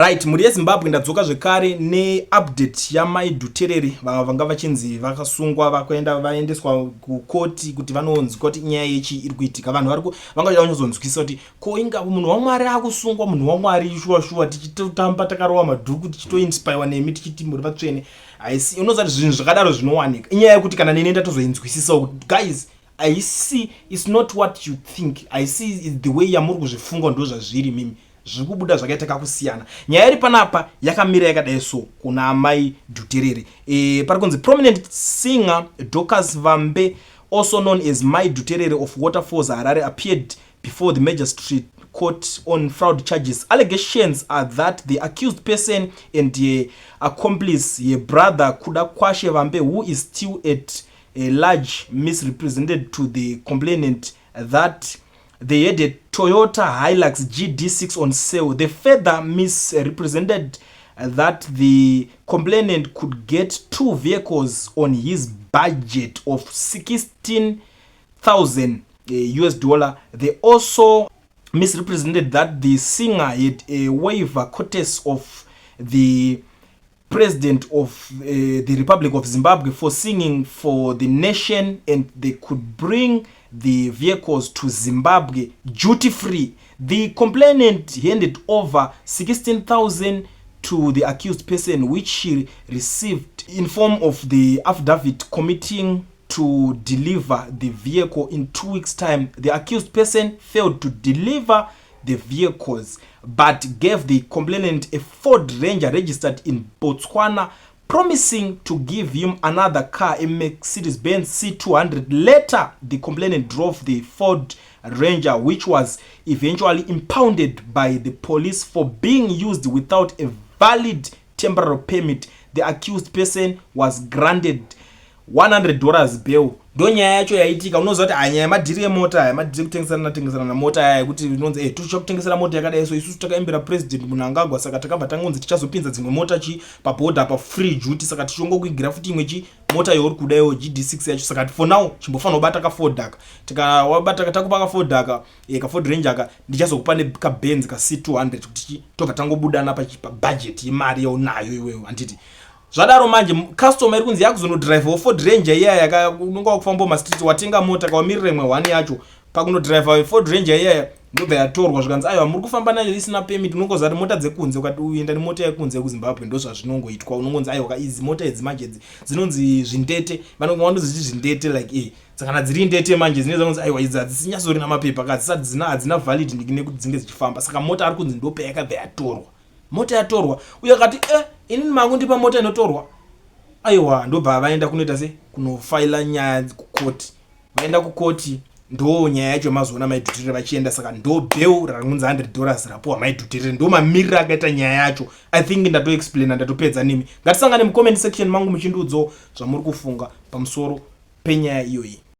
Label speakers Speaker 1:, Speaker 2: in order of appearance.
Speaker 1: Right, muri yeZimbabwe ndadzoka zvekare neupdate yamai Dhuterere vanga vachinzi vakasungwa vaendeswa kukoti kuti vanonzi kuti nyaya yechi iri kuitika. Vanhu vanga vachizonzwisisa kuti ko inga munhu waMwari akusungwa, munhu waMwari shuwa tichitotamba takarova madhuku tichitoinspire nemi tichiti muri vatsvene. Aisi unoziva kuti zvinhu zvakadaro zvinowanika. Inyaya yekuti kana nene ndatozoinzwisisa kuti guys, I see it's not what you think. I see it's the way yamuri kuzvifunga ndo zvazviri mimi. Zvikubuda zvakaita kusiyana. Nyaya iri panapa yakamira yakadai so kuna amai Dhuterere. Parikunzi prominent singer Dorcas Vambe, also known as Mai Dhuterere of Waterfalls Harare, appeared before the Magistrate Court on fraud charges. Allegations are that the accused person and the accomplice, her brother Kudakwashe Vambe, who is still at a large, misrepresented to the complainant that they had a Toyota Hilux GD6 on sale. They further misrepresented that the complainant could get 2 vehicles on his budget of $16,000 US. They also misrepresented that the singer had a waiver courtesy of the President of the Republic of Zimbabwe for singing for the nation, and they could bring the vehicles to Zimbabwe duty-free. The complainant handed over 16,000 to the accused person, which she received in form of the affidavit committing to deliver the vehicle in 2 weeks' time. The accused person failed to deliver the vehicles but gave the complainant a Ford Ranger registered in Botswana, promising to give him another car, a Mercedes-Benz C200. Later, the complainant drove the Ford Ranger, which was eventually impounded by the police for being used without a valid temporary permit. The accused person was granted $100 bail. Nyaya yacho yaitika. Unoziva kuti anyaya madhiri emota, madhiri kutengesana na mota yaya kuti unonzi tichakutengesera mota yakadai so isusu takaimbira president munhu angagwa, saka takabva tangonzi tichazopinza dzimwe mota pabhodha free duty, saka tichongokuigira futi imwe mota yauri kudaiwo GD6 yacho. Saka for now chimbofanira kubata ka Ford aka, tikawabata takupa ka Ford aka ka Ford Ranger aka, ndichazokupa ka Benz ka C200 kuti tobva tangobudana pa budget yemari yaunayo iwewe. Anditi zvadaro manje customer iri kunzi yakuzonodrive Ford Ranger iyaya unonga kufamba mastreet watenga mota kawamirire mwe 1 yacho pakunodrive Ford Ranger iyaya ndobva yatorwa zvikanzi aiwa muri kufamba nayo isina permit. Unongoziva kuti mota dzekunze ukati uenda nemota yekunze kuZimbabwe ndo zvazvinongoitwa. Unongonzi aiwa idzi mota idzi manje dzinonzi zvindete, vanongowandozi zvindete like kana dziri ndete manje dzinenge dzanonzi aiwa idzi hadzisinyazori namapepa kasi hadzina valid nekuti dzinge dzichifamba. Saka mota ari kunzi ndope yakabva yatorwa. Mota yatorwa uye akati inini mangu ndipa mota inotorwa. Aiwa ndobva vaenda kunoita se kunofaila nyaya kukoti. Vaenda kukoti ndo nyaya yacho mazuona mai Dhuterere vachienda, saka ndo bail rakunzi $100 rapuwa mai Dhuterere. Ndo mamiriro akaita nyaya yacho. I think ndatoexplaina ndatopedza nimi. Ngatisangane mu comment section mangu muchindudzo zvamuri kufunga pamusoro penyaya iyoyi.